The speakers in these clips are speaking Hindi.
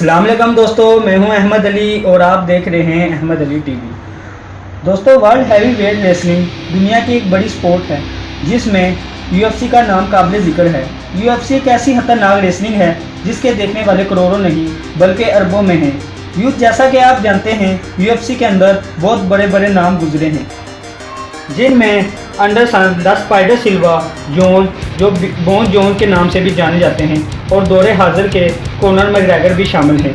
अस्सलाम वालेकुम दोस्तों, मैं हूं अहमद अली और आप देख रहे हैं अहमद अली टीवी। दोस्तों, वर्ल्ड हैवी वेट रेसलिंग दुनिया की एक बड़ी स्पोर्ट है जिसमें यूएफसी का नाम काबिल ज़िक्र है। यूएफसी एक ऐसी खतरनाक रेसलिंग है जिसके देखने वाले करोड़ों नहीं बल्कि अरबों में हैं। यूथ, जैसा कि आप जानते हैं, यूएफसी के अंदर बहुत बड़े बड़े नाम गुजरे हैं जिनमें Anderson the spider Silva zone, जो बोन जोन के नाम से भी जाने जाते हैं, और दौरे हाजिर के कोनर मैकग्रेगर भी शामिल हैं।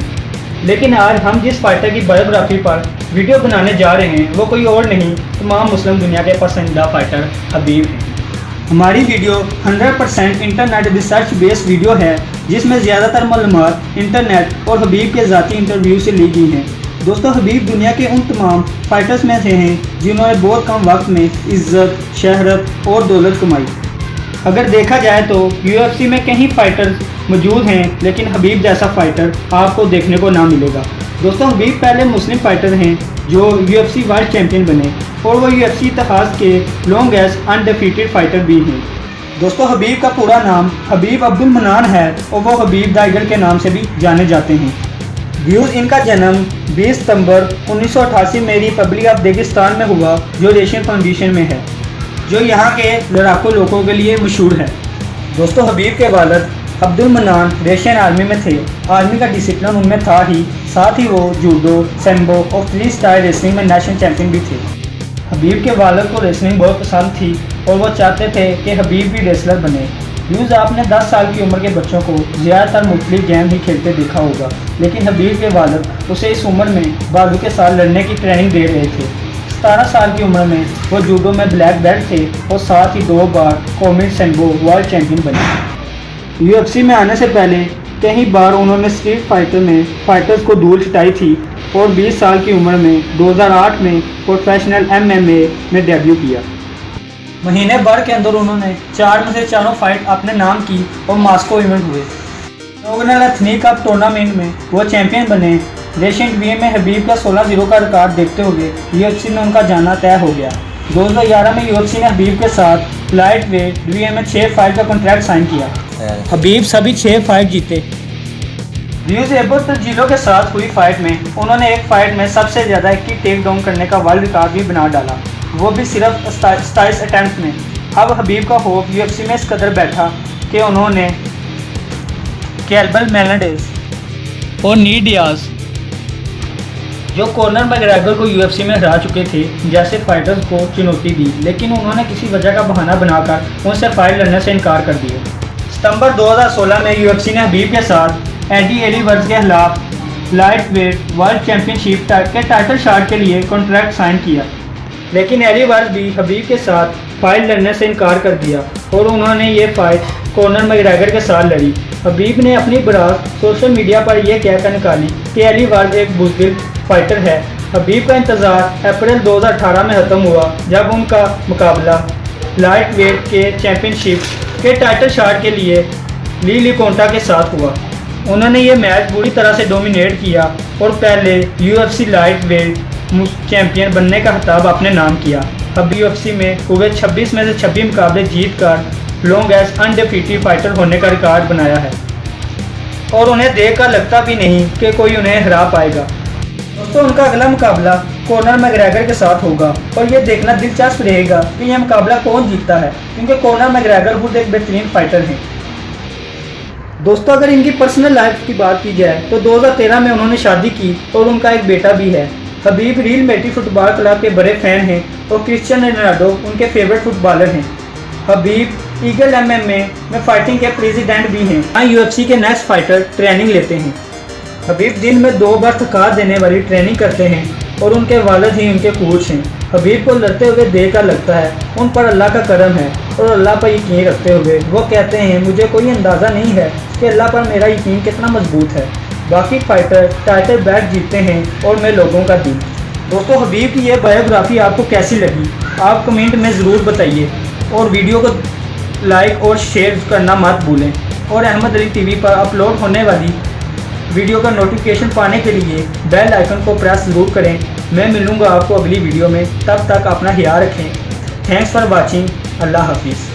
लेकिन आज हम जिस फाइटर की बायोग्राफी पर वीडियो बनाने जा रहे हैं वो कोई और नहीं, तमाम मुस्लिम दुनिया के पसंदीदा फाइटर हबीब हैं। हमारी video 100% internet research based video है जिसमें ज़्यादातर मालूमात इंटरनेट और हबीब के ज़ाती इंटरव्यू से ली गई हैं। दोस्तों, हबीब दुनिया के उन तमाम फाइटर्स में से हैं जिन्होंने बहुत कम वक्त में इज्जत, शहरत और दौलत कमाई। अगर देखा जाए तो यूएफसी में कई फाइटर्स मौजूद हैं, लेकिन हबीब जैसा फाइटर आपको देखने को ना मिलेगा। दोस्तों, हबीब पहले मुस्लिम फाइटर हैं जो यूएफसी वर्ल्ड चैंपियन बने और वो यूएफसी इतिहास के लॉन्गेस्ट अनडिफीटेड फाइटर भी हैं। दोस्तों, हबीब का पूरा नाम हबीब अब्दुल मनान है और वो हबीब द ईगल के नाम से भी जाने जाते हैं। व्यूज़, इनका जन्म 20 सितंबर 1988 में रिपब्लिक ऑफ दागिस्तान में हुआ जो एशियन फाउंडेशन में है, जो यहाँ के लड़ाकू लोगों के लिए मशहूर है। दोस्तों, हबीब के वालिद अब्दुल मनान रशियन आर्मी में थे। आर्मी का डिसिप्लिन उनमें था ही, साथ ही वो जूडो, सैम्बो और फ्री स्टाइल रेसलिंग में नेशनल चैंपियन भी थे। हबीब के वालिद को रेसलिंग बहुत पसंद थी और वो चाहते थे कि हबीब भी रेसलर बने। यूज़, आपने 10 साल की उम्र के बच्चों को ज़्यादातर मुख्तलिफ गेम ही खेलते देखा होगा, लेकिन हबीब के वालिद उसे इस उम्र में बाजू के साथ लड़ने की ट्रेनिंग दे रहे थे। 17 साल की उम्र में वो जूडो में ब्लैक बेल्ट थे और साथ ही 2 बार कॉमिक सैम्बो वर्ल्ड चैंपियन बने। यूएफसी में आने से पहले कई बार उन्होंने स्ट्रीट फाइटर में फाइटर्स को धूल छिटाई थी और 20 साल की उम्र में 2008 में प्रोफेशनल एमएमए में डेब्यू किया। महीने भर के अंदर उन्होंने 4 में से 4 फाइट अपने नाम की और मास्को इवेंट हुए। नोगनल एथनिक कप टूर्नामेंट में वो चैंपियन बने। रेशियन वीएम में हबीब का 16-0 का रिकॉर्ड देखते हुए यूएफसी में उनका जाना तय हो गया। 2011 में यूएफसी ने हबीब के साथ लाइट वेट वीएम में 6 फाइट का कॉन्ट्रैक्ट साइन किया। हबीब सभी 6 फाइट जीते। व्यूज़, एबो तजीलो के साथ हुई फाइट में उन्होंने एक फाइट में सबसे ज़्यादा 21 टेक डाउन करने का वर्ल्ड रिकॉर्ड भी बना डाला, वो भी सिर्फ 27 अटैम्प्ट में। अब हबीब का होप यूएफसी में इस कदर बैठा कि उन्होंने कैल्बल मेलेंडेज और नी डियाज, जो कॉनर मैकग्रेगर को यूएफसी में हरा चुके थे, जैसे फाइटर्स को चुनौती दी, लेकिन उन्होंने किसी वजह का बहाना बनाकर उनसे फाइट लड़ने से इनकार कर दिया। सितंबर 2016 में यूएफसी ने हबीब के साथ एडी एलिवर्स के खिलाफ लाइट वेट वर्ल्ड चैंपियनशिप के टाइटल शॉट के लिए कॉन्ट्रैक्ट साइन किया, लेकिन एलिवर्स भी हबीब के साथ फाइट लड़ने से इनकार कर दिया और उन्होंने ये फाइट कॉनर मैकग्रेगर के साथ लड़ी। हबीब ने अपनी बरात सोशल मीडिया पर यह कहकर निकाली कि एलिवर्स एक बुज़दिल फाइटर है। हबीब का इंतज़ार अप्रैल 2018 में ख़त्म हुआ जब उनका मुकाबला लाइट वेट के चैंपियनशिप के टाइटल शॉट के लिए ली लिकोंटा के साथ हुआ। उन्होंने ये मैच बुरी तरह से डोमिनेट किया और पहले यूएफसी लाइट वेट चैंपियन बनने का खिताब अपने नाम किया। अब यूएफसी में हुए 26 में से 26 मुकाबले जीतकर लॉन्गेस्ट अनडिफीटेड फाइटर होने का रिकॉर्ड बनाया है और उन्हें देखकर लगता भी नहीं कि कोई उन्हें हरा पाएगा। दोस्तों, उनका अगला मुकाबला कॉनर मैकग्रेगर के साथ होगा और ये देखना दिलचस्प रहेगा कि यह मुकाबला कौन जीतता है, क्योंकि कॉनर मैकग्रेगर खुद एक बेहतरीन फाइटर हैं। दोस्तों, अगर इनकी पर्सनल लाइफ की बात की जाए तो 2013 में उन्होंने शादी की और उनका एक बेटा भी है। हबीब रियल मैड्रिड फुटबॉल क्लब के बड़े फ़ैन हैं और क्रिस्टियानो रोनाल्डो उनके फेवरेट फुटबॉलर हैं। हबीब ईगल एमएमए में फाइटिंग के प्रेसिडेंट भी हैं। यहाँ यूएफसी के नेक्स्ट फाइटर ट्रेनिंग लेते हैं। हबीब दिन में 2 बार थका देने वाली ट्रेनिंग करते हैं और उनके वालिद ही उनके कोच हैं। हबीब को लड़ते हुए देखकर लगता है उन पर अल्लाह का करम है और अल्लाह पर यकीन रखते हुए वो कहते हैं, मुझे कोई अंदाज़ा नहीं है कि अल्लाह पर मेरा यकीन कितना मजबूत है। बाकी फाइटर टाइटल बैट जीतते हैं और मैं लोगों का दिल। दोस्तों, हबीब की यह बायोग्राफी आपको कैसी लगी आप कमेंट में ज़रूर बताइए और वीडियो को लाइक और शेयर करना मत भूलें और अहमद अली टीवी पर अपलोड होने वाली वीडियो का नोटिफिकेशन पाने के लिए बेल आइकन को प्रेस ज़रूर करें। मैं मिलूँगा आपको अगली वीडियो में, तब तक अपना ख्याल रखें। Thanks for watching. अल्लाह हाफिज़।